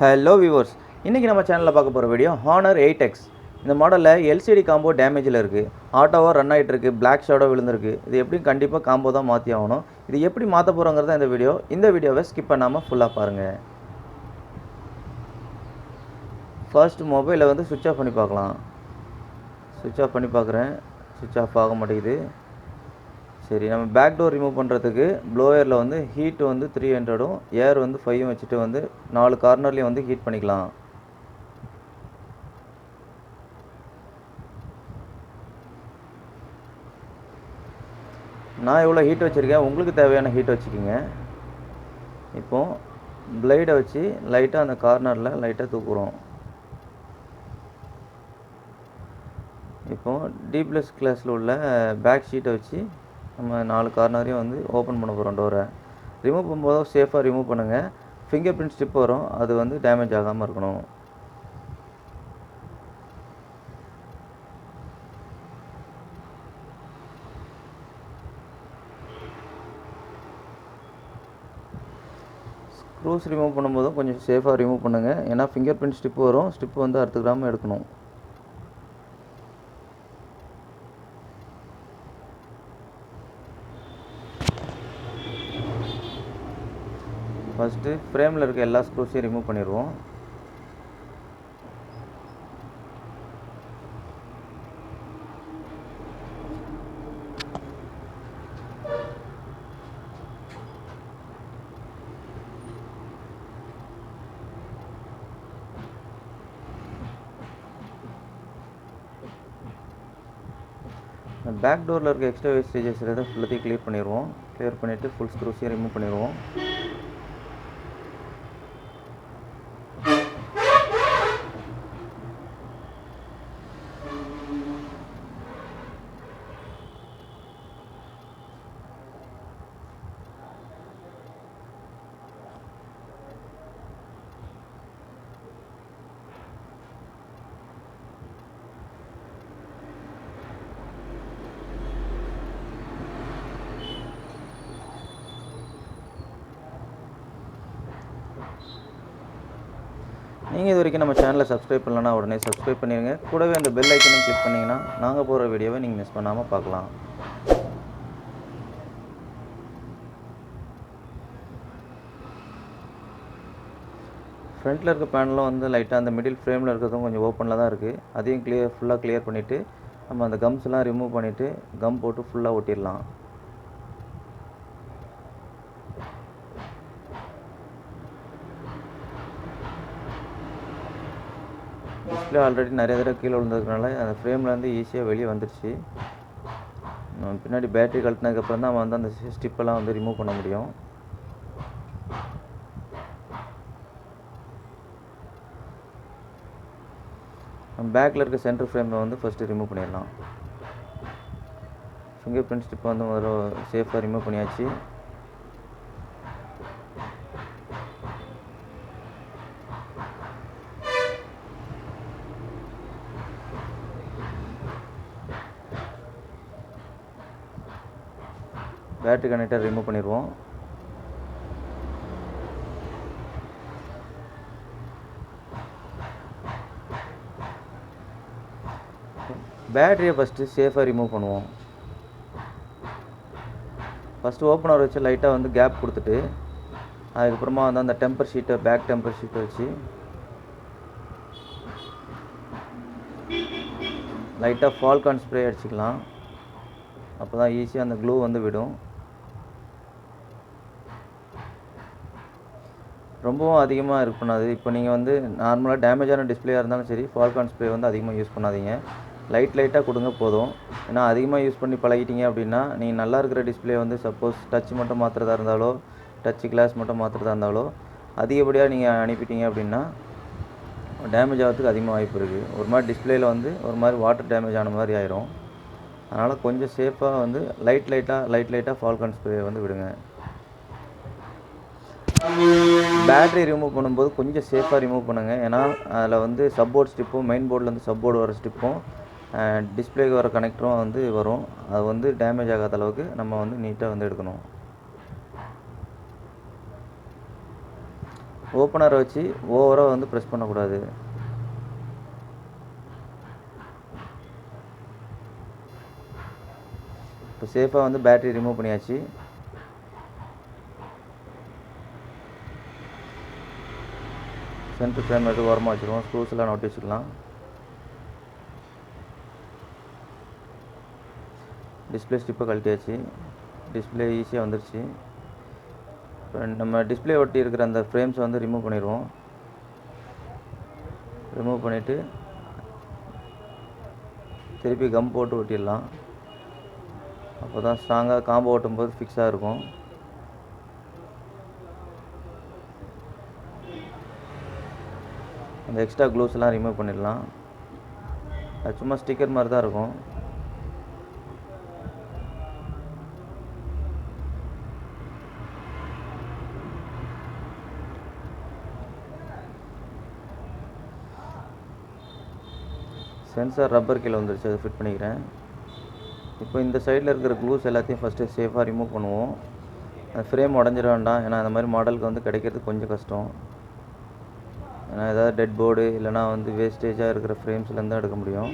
Hello viewers, இன்றைக்கி நம்ம சேனலில் பார்க்க போகிற வீடியோ ஹானர் 8X. இந்த மாடலில் எல்சிடி காம்போ டேமேஜில் இருக்குது. ஆட்டோவாக ரன் ஆகிட்டு இருக்குது, பிளாக் ஷேடோ விழுந்திருக்கு. இது எப்படியும் கண்டிப்பாக காம்போ தான் மாற்றி ஆகணும். இது எப்படி மாற்ற போகிறோங்கிறத இந்த வீடியோவை ஸ்கிப் பண்ணாமல் ஃபுல்லாக பாருங்கள். ஃபர்ஸ்ட் மொபைலை வந்து சுவிட்ச் ஆஃப் பண்ணி பார்க்கலாம். சுவிட்ச் ஆஃப் பண்ணி பார்க்குறேன், சுவிட்ச் ஆஃப் ஆக மாட்டேங்குது. சரி, நம்ம பேக் டோர் ரிமூவ் பண்ணுறதுக்கு ப்ளோயரில் வந்து ஹீட் வந்து 300ம் ஏர் வந்து 5ம் வச்சுட்டு வந்து 4 கார்னர்லேயும் வந்து ஹீட் பண்ணிக்கலாம். நான் எவ்வளோ ஹீட் வச்சுருக்கேன், உங்களுக்கு தேவையான ஹீட் வச்சுக்கிங்க. இப்போது பிளேடை வச்சு லைட்டாக அந்த கார்னரில் லைட்டாக தூக்குறோம். இப்போது D+ கிளாஸில் உள்ள பேக் ஷீட்டை வச்சு நம்ம 4 கார்னரையும் வந்து ஓப்பன் பண்ண போகிறோம். டோரை ரிமூவ் பண்ணும்போது சேஃபாக ரிமூவ் பண்ணுங்கள். ஃபிங்கர் பிரிண்ட் ஸ்டிப் வரும், அது வந்து டேமேஜ் ஆகாமல் இருக்கணும். ஸ்க்ரூஸ் ரிமூவ் பண்ணும்போதும் கொஞ்சம் சேஃபாக ரிமூவ் பண்ணுங்கள். ஏன்னா ஃபிங்கர் பிரிண்ட் ஸ்டிப் வரும், ஸ்டிப் வந்து அறுத்துக்கிடாமல் எடுக்கணும். ஃபஸ்ட்டு ஃப்ரேமில் இருக்க எல்லா ஸ்க்ரூஸையும் ரிமூவ் பண்ணிடுவோம். பேக் டோரில் இருக்க எக்ஸ்ட்ரா வேஸ்டேஜஸ் எதாவது ஃபுல்லாத்தையும் கிளியர் பண்ணிடுவோம். கிளியர் பண்ணிவிட்டு ஃபுல் ஸ்க்ரூஸையும் ரிமூவ் பண்ணிடுவோம். நீங்கள் இது வரைக்கும் நம்ம சேனலை சப்ஸ்கிரைப் பண்ணலன்னா உடனே சப்ஸ்கிரைப் பண்ணிடுங்க. கூடவே அந்த பெல் ஐக்கனையும் கிளிக் பண்ணிங்கன்னா நாங்கள் போகிற வீடியோவை நீங்கள் மிஸ் பண்ணாமல் பார்க்கலாம். ஃப்ரண்ட்டில் இருக்க பேனலும் வந்து லைட்டாக அந்த மிடில் ஃப்ரேமில் இருக்கிறதும் கொஞ்சம் ஓப்பனில் தான் இருக்குது. அதையும் ஃபுல்லாக கிளியர் பண்ணிவிட்டு நம்ம அந்த கம்ஸ்லாம் ரிமூவ் பண்ணிவிட்டு கம் போட்டு ஃபுல்லாக ஒட்டிடலாம். டிஸ்பிளே ஆல்ரெடி நிறைய தடவை கீழே விழுந்ததுனால அந்த ஃப்ரேம்லேருந்து ஈஸியாக வெளியே வந்துடுச்சு. பின்னாடி பேட்டரி கழட்டினதுக்கப்புறம் தான் நம்ம வந்து அந்த ஸ்டிப்பெல்லாம் வந்து ரிமூவ் பண்ண முடியும். பேக்கில் இருக்க சென்டர் ஃப்ரேமில் வந்து ஃபஸ்ட்டு ரிமூவ் பண்ணிடலாம். ஃபிங்கர் பிரிண்ட் ஸ்டிப்பை வந்து முதல்ல சேஃபாக ரிமூவ் பண்ணியாச்சு. பேட்டரி கனெக்டர் ரிமூவ் பண்ணிடுவோம். பேட்டரியை ஃபஸ்ட்டு சேஃபாக ரிமூவ் பண்ணுவோம். ஃபஸ்ட்டு ஓப்பனர் வச்சு லைட்டாக வந்து கேப் கொடுத்துட்டு அதுக்கப்புறமா வந்து அந்த டெம்பர் ஷீட்டை பேக் டெம்பர் ஷீட்டை வச்சு லைட்டாக ஃபால்கான் ஸ்ப்ரே அடிச்சிக்கலாம். அப்போ தான் ஈஸியாக அந்த க்ளூ வந்து விடும். ரொம்பவும் அதிகமாக இது பண்ணாது. இப்போ நீங்கள் வந்து நார்மலாக டேமேஜான டிஸ்பிளேயாக இருந்தாலும் சரி, ஃபால்கான் ஸ்ப்ரே வந்து அதிகமாக யூஸ் பண்ணாதீங்க. லைட்டாக கொடுங்க போதும். ஏன்னா அதிகமாக யூஸ் பண்ணி பழகிட்டீங்க அப்படின்னா நீங்கள் நல்லா இருக்கிற டிஸ்பிளே வந்து சப்போஸ் டச் மட்டும் மாற்றுறதா இருந்தாலோ, டச் கிளாஸ் மட்டும் மாற்றுறதா இருந்தாலோ அதிகப்படியாக நீங்கள் அனுப்பிட்டீங்க அப்படின்னா டேமேஜ் ஆகிறதுக்கு அதிகமாக வாய்ப்பு இருக்குது. ஒரு மாதிரி டிஸ்பிளேயில் வந்து ஒரு மாதிரி வாட்டர் டேமேஜ் ஆன மாதிரி ஆயிரும். அதனால் கொஞ்சம் சேஃபாக வந்து லைட்டாக ஃபால்கான் ஸ்ப்ரே வந்து விடுங்க. பேட்டரி ரிமூவ் பண்ணும்போது கொஞ்சம் சேஃபாக ரிமூவ் பண்ணுங்கள். ஏன்னா அதில் வந்து சப்போர்ட் ஸ்டிப்பும் மெயின் போர்ட்லேருந்து சப்போர்ட் வர ஸ்டிப்பும் டிஸ்பிளேக்கு வர கனெக்டரும் வந்து வரும். அது வந்து டேமேஜ் ஆகாத அளவுக்கு நம்ம வந்து நீட்டாக வந்து எடுக்கணும். ஓப்பனரை வச்சு ஓவராக வந்து ப்ரெஸ் பண்ணக்கூடாது. இப்போ சேஃபாக வந்து பேட்டரி ரிமூவ் பண்ணியாச்சு. சென்டர் ஃப்ரேம் எடுத்து ஓரமாக வச்சுருவோம். ஸ்க்ரூஸ்லாம் நோட்டி வச்சுக்கலாம். டிஸ்பிளே ஸ்டிப்பை கழட்டியாச்சு. டிஸ்பிளே ஈஸியாக வந்துடுச்சு. இப்போ நம்ம டிஸ்பிளே ஒட்டி இருக்கிற அந்த ஃப்ரேம்ஸை வந்து ரிமூவ் பண்ணிடுவோம். ரிமூவ் பண்ணிவிட்டு திருப்பி கம் போட்டு ஒட்டிடலாம். அப்போ தான் ஸ்ட்ராங்காக காம்போ ஓட்டும்போது ஃபிக்ஸாக இருக்கும். அந்த எக்ஸ்ட்ரா க்ளூஸ்லாம் ரிமூவ் பண்ணிடலாம். அது சும்மா ஸ்டிக்கர் மாதிரி தான் இருக்கும். சென்சார் ரப்பர் கீழே வந்துருச்சு, அதை ஃபிட் பண்ணிக்கிறேன். இப்போ இந்த சைடில் இருக்கிற க்ளூஸ் எல்லாத்தையும் ஃபஸ்ட்டு சேஃபாக ரிமூவ் பண்ணுவோம். அந்த ஃப்ரேம் உடஞ்சிட வேண்டாம். ஏன்னா அந்த மாதிரி மாடலுக்கு வந்து கிடைக்கிறது கொஞ்சம் கஷ்டம். ஏன்னா ஏதாவது டெட் போர்டு இல்லைனா வந்து வேஸ்டேஜாக இருக்கிற ஃப்ரேம்ஸ்லேருந்து தான் எடுக்க முடியும்.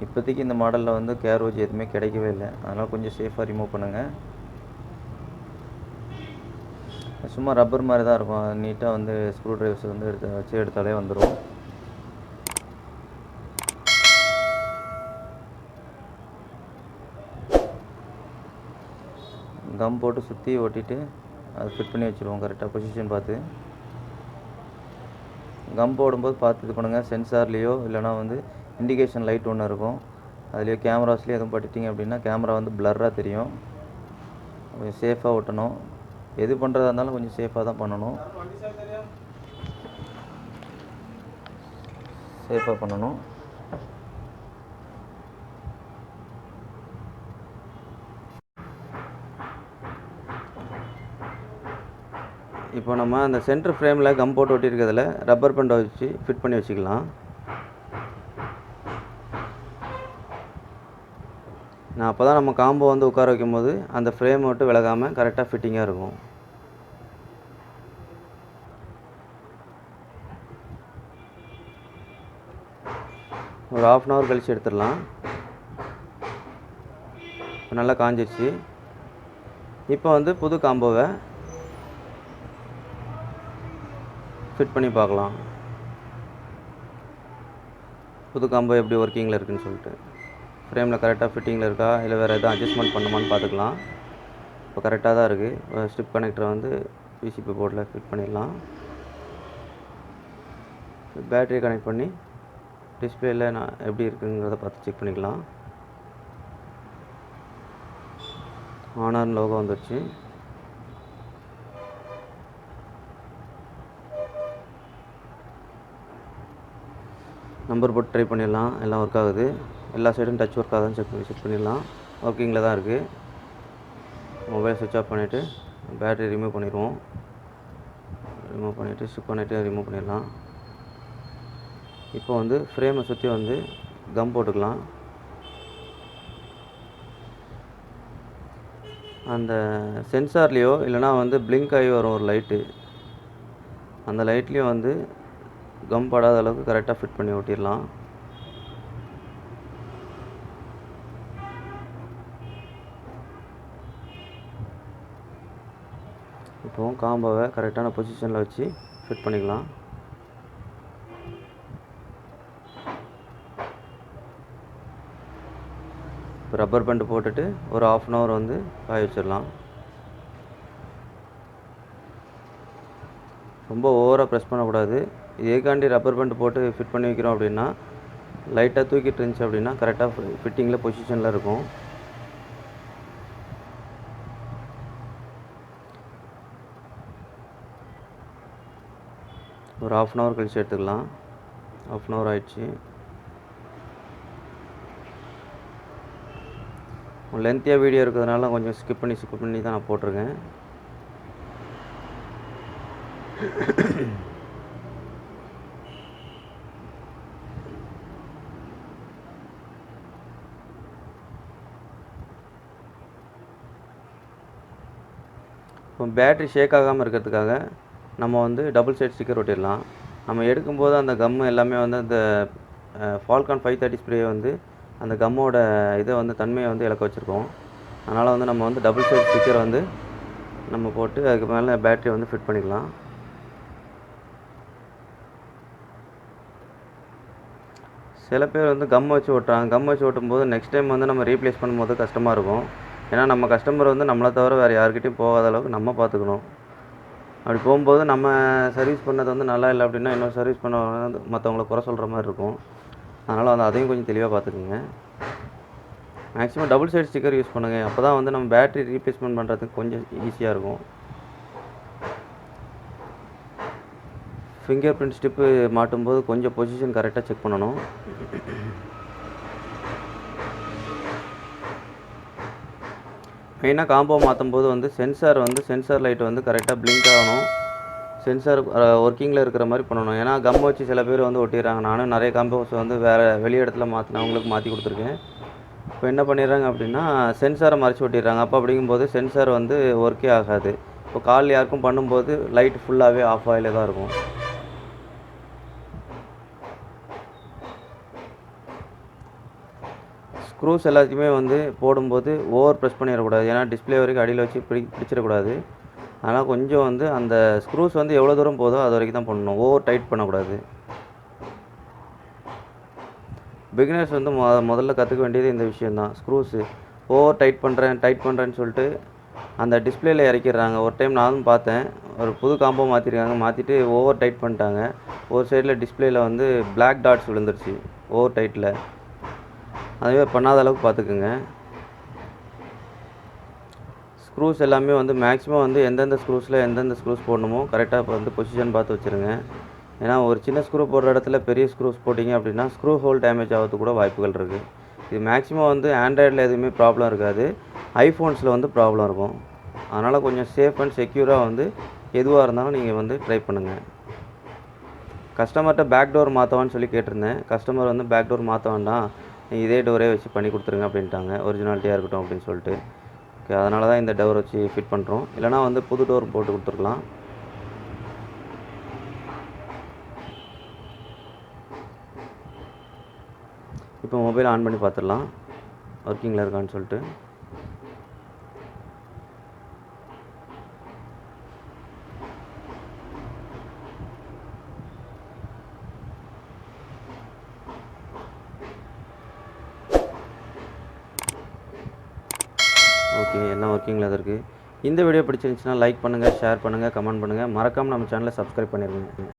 இப்போதைக்கு இந்த மாடலில் வந்து கேரோஜ் எதுவுமே கிடைக்கவே இல்லை. அதனால் கொஞ்சம் சேஃபாக ரிமூவ் பண்ணுங்கள். சும்மா ரப்பர் மாதிரி தான் இருக்கும். நீட்டாக வந்து ஸ்க்ரூ ட்ரைவர்ஸ் வந்து எடுத்தாலே வந்துடும். கம் போட்டு சுற்றி ஒட்டிட்டு அதை ஃபிட் பண்ணி வச்சுருவோம் கரெக்டாக பொசிஷன் பார்த்து. கம் போடும்போது பார்த்து இது பண்ணுங்கள். சென்சார்லேயோ இல்லைனா வந்து இண்டிகேஷன் லைட் ஒன்று இருக்கும், அதுலேயோ கேமராஸ்லேயும் எதுவும் பட்டுட்டிங்க அப்படின்னா கேமரா வந்து பிளர்ராக தெரியும். கொஞ்சம் சேஃபாக ஒட்டணும். எது பண்ணுறதா இருந்தாலும் கொஞ்சம் சேஃபாக தான் பண்ணணும். சேஃபாக பண்ணணும். இப்போ நம்ம அந்த சென்டர் ஃப்ரேமில் கம் போட்டு ஒட்டியிருக்கிறதுல ரப்பர் பேண்டை வச்சு ஃபிட் பண்ணி வச்சுக்கலாம். நான் அப்போ தான் நம்ம காம்போ வந்து உட்கார வைக்கும்போது அந்த ஃப்ரேம் மட்டும் விலகாமல் கரெக்டாக ஃபிட்டிங்காக இருக்கும். ஒரு 1/2 hour கழித்து எடுத்துடலாம். இப்போ நல்லா காஞ்சிருச்சு. இப்போ வந்து புது காம்போவை ஃபிட் பண்ணி பார்க்கலாம். புது காம்போ எப்படி ஒர்க்கிங்கில் இருக்குதுன்னு சொல்லிட்டு. ஃப்ரேமில் கரெக்டாக ஃபிட்டிங்கில் இருக்கா இல்லை வேறு எதுவும் அட்ஜஸ்ட்மெண்ட் பண்ணுமான்னு பார்த்துக்கலாம். இப்போ கரெக்டாக தான் இருக்குது. ஸ்ட்ரிப் கனெக்டரை வந்து பிசிபி போர்டில் ஃபிட் பண்ணிடலாம். பேட்டரி கனெக்ட் பண்ணி டிஸ்பிளேயில் நான் எப்படி இருக்குங்கிறத பார்த்து செக் பண்ணிக்கலாம். ஆன் லோகோ வந்துடுச்சு. நம்பர் போட்டு ட்ரை பண்ணிடலாம். எல்லாம் ஒர்க் ஆகுது. எல்லா சைடும் டச் ஒர்க் ஆகுதுன்னு செக் பண்ணிடலாம். ஒர்க்கிங்கில் தான் இருக்குது. மொபைல் சுவிட்ச் ஆஃப் பண்ணிவிட்டு பேட்டரி ரிமூவ் பண்ணிடுவோம். ரிமூவ் பண்ணிவிட்டு ஸ்டிப் பண்ணிவிட்டு ரிமூவ் பண்ணிடலாம். இப்போ வந்து ஃப்ரேமை சுற்றி வந்து கம் போட்டுக்கலாம். அந்த சென்சார்லேயோ இல்லைனா வந்து பிளிங்க் ஆகி வரும் ஒரு லைட்டு, அந்த லைட்லேயும் வந்து கம் படாத அளவுக்கு கரெக்டாக ஃபிட் பண்ணி ஒட்டிடலாம். இப்போது காம்போவை கரெக்டான பொசிஷனில் வச்சு ஃபிட் பண்ணிக்கலாம். இப்போ ரப்பர் பேண்ட் போட்டுட்டு ஒரு 1/2 hour வந்து காய வச்சிடலாம். ரொம்ப ஓவராக ப்ரெஸ் பண்ணக்கூடாது. இதுக்காண்டி ரப்பர் பேண்ட் போட்டு ஃபிட் பண்ணி வைக்கிறோம் அப்படின்னா லைட்டாக தூக்கிட்டு இருந்துச்சு அப்படின்னா கரெக்டாக ஃபிட்டிங்கில் பொசிஷனில் இருக்கும். ஒரு 1/2 hour கழிச்சு எடுத்துக்கலாம். 1/2 hour ஆயிடுச்சு. லென்த்தியாக வீடியோ இருக்கிறதுனால கொஞ்சம் ஸ்கிப் பண்ணி தான் நான் போட்டிருக்கேன். இப்போ பேட்ரி ஷேக் ஆகாமல் இருக்கிறதுக்காக நம்ம வந்து டபுள் சைட் ஸ்டிக்கர் ஒட்டிடலாம். நம்ம எடுக்கும்போது அந்த கம்மு எல்லாமே வந்து அந்த ஃபால்கான் 530 ஸ்ப்ரே வந்து அந்த கம்மோட இதை வந்து தன்மையை வந்து இழக்க வச்சுருக்கோம். அதனால் வந்து நம்ம வந்து டபுள் சைட் ஸ்டிக்கர் வந்து நம்ம போட்டு அதுக்கு மேலே பேட்டரி வந்து ஃபிட் பண்ணிக்கலாம். சில பேர் வந்து கம் வச்சு ஓட்டுறாங்க. கம் வச்சு ஓட்டும்போது நெக்ஸ்ட் டைம் வந்து நம்ம ரீப்ளேஸ் பண்ணும்போது கஷ்டமாக இருக்கும். ஏன்னா நம்ம கஸ்டமர் வந்து நம்மளை தவிர வேறு யார்கிட்டையும் போகாத அளவுக்கு நம்ம பார்த்துக்கணும். அப்படி போகும்போது நம்ம சர்வீஸ் பண்ணது வந்து நல்லா இல்லை அப்படின்னா இன்னும் சர்வீஸ் பண்ண மற்றவங்கள குறை சொல்கிற மாதிரி இருக்கும். அதனால் வந்து அதையும் கொஞ்சம் தெளிவாக பார்த்துக்குங்க. Maximum double side sticker use பண்ணுங்கள். அப்போ தான் வந்து நம்ம பேட்டரி ரீப்ளேஸ்மெண்ட் பண்ணுறதுக்கு கொஞ்சம் ஈஸியாக இருக்கும். ஃபிங்கர் பிரிண்ட் ஸ்டிப்பு மாட்டும்போது கொஞ்சம் பொசிஷன் கரெக்டாக செக் பண்ணணும். மெயினாக காம்போ மாற்றும்போது வந்து சென்சார் லைட் வந்து கரெக்டாக பிளிங்க் ஆகணும். சென்சார் ஒர்க்கிங்கில் இருக்கிற மாதிரி பண்ணணும். ஏன்னா கம் வச்சு சில பேர் வந்து ஒட்டிடுறாங்க. நானும் நிறைய காம்போஸ் வந்து வேறு வெளி இடத்துல அவங்களுக்கு மாற்றி கொடுத்துருக்கேன். இப்போ என்ன பண்ணிடுறாங்க அப்படின்னா சென்சாரை மறைச்சி ஒட்டிடுறாங்க. அப்போ அப்படிங்கும்போது சென்சார் வந்து ஒர்க்கே ஆகாது. இப்போ கால் யாருக்கும் பண்ணும்போது லைட் ஃபுல்லாகவே ஆஃப் ஆகிலே தான் இருக்கும். ஸ்க்ரூஸ் எல்லாத்தையுமே வந்து போடும்போது ஓவர் ப்ரெஸ் பண்ணிடக்கூடாது. ஏன்னா டிஸ்பிளே வரைக்கும் அடியில் வச்சு பிடிச்சிடக்கூடாது. அதனால் கொஞ்சம் வந்து அந்த ஸ்க்ரூஸ் வந்து எவ்வளோ தூரம் போதோ அது வரைக்கும் தான் பண்ணணும். ஓவர் டைட் பண்ணக்கூடாது. பிகினர்ஸ் வந்து முதல்ல கற்றுக்க வேண்டியது இந்த விஷயந்தான். ஸ்க்ரூஸு ஓவர் டைட் பண்ணுறேன்னு சொல்லிட்டு அந்த டிஸ்பிளேயில் இறக்கிடுறாங்க. ஒரு டைம் நானும் பார்த்தேன். ஒரு புது காம்போ மாற்றிருக்காங்க. மாற்றிட்டு ஓவர் டைட் பண்ணிட்டாங்க. ஒரு சைடில் டிஸ்பிளேயில் வந்து பிளாக் டாட்ஸ் விழுந்துருச்சு ஓவர் டைட்டில். அதுவே பண்ணாத அளவுக்கு பார்த்துக்குங்க. ஸ்க்ரூஸ் எல்லாமே வந்து மேக்ஸிமம் வந்து எந்தெந்த ஸ்க்ரூஸ் போடணுமோ கரெக்டாக வந்து பொசிஷன் பார்த்து வச்சுருங்க. ஏன்னா ஒரு சின்ன ஸ்க்ரூ போடுற இடத்துல பெரிய ஸ்க்ரூஸ் போட்டிங்க அப்படின்னா ஸ்க்ரூ ஹோல் டேமேஜ் ஆகிறதுக்கு கூட வாய்ப்புகள் இருக்குது. இது மேக்ஸிமம் வந்து ஆண்ட்ராய்டில் எதுவுமே ப்ராப்ளம் இருக்காது. ஐஃபோன்ஸில் வந்து ப்ராப்ளம் இருக்கும். அதனால் கொஞ்சம் சேஃப் அண்ட் செக்யூராக வந்து எதுவாக இருந்தாலும் நீங்கள் வந்து ட்ரை பண்ணுங்கள். கஸ்டமர்கிட்ட பேக் டோர் மாற்றவான்னு சொல்லி கேட்டிருந்தேன். கஸ்டமர் வந்து பேக் டோர் மாற்ற வேண்டாம், நீங்கள் இதே டோரே வச்சு பண்ணி கொடுத்துருங்க அப்படின்ட்டாங்க. ஒரிஜினாலிட்டியாக இருக்கட்டும் அப்படின்னு சொல்லிட்டு. ஓகே, அதனால தான் இந்த டோர் வச்சு ஃபிட் பண்ணுறோம். இல்லைனா வந்து புது டோர் போட்டு கொடுத்துருக்கலாம். இப்போ மொபைல் ஆன் பண்ணி பார்த்துடலாம் ஒர்க்கிங்கில் இருக்கான்னு சொல்லிட்டு. ஓகே, எல்லாம் ஒர்க்கிங்கில் தான் இருக்குது. இந்த வீடியோ பிடிச்சிருந்துச்சுன்னா லைக் பண்ணுங்கள், ஷேர் பண்ணுங்கள், கமெண்ட் பண்ணுங்கள். மறக்காமல் நம்ம சேனலை சப்ஸ்கிரைப் பண்ணிடுங்க.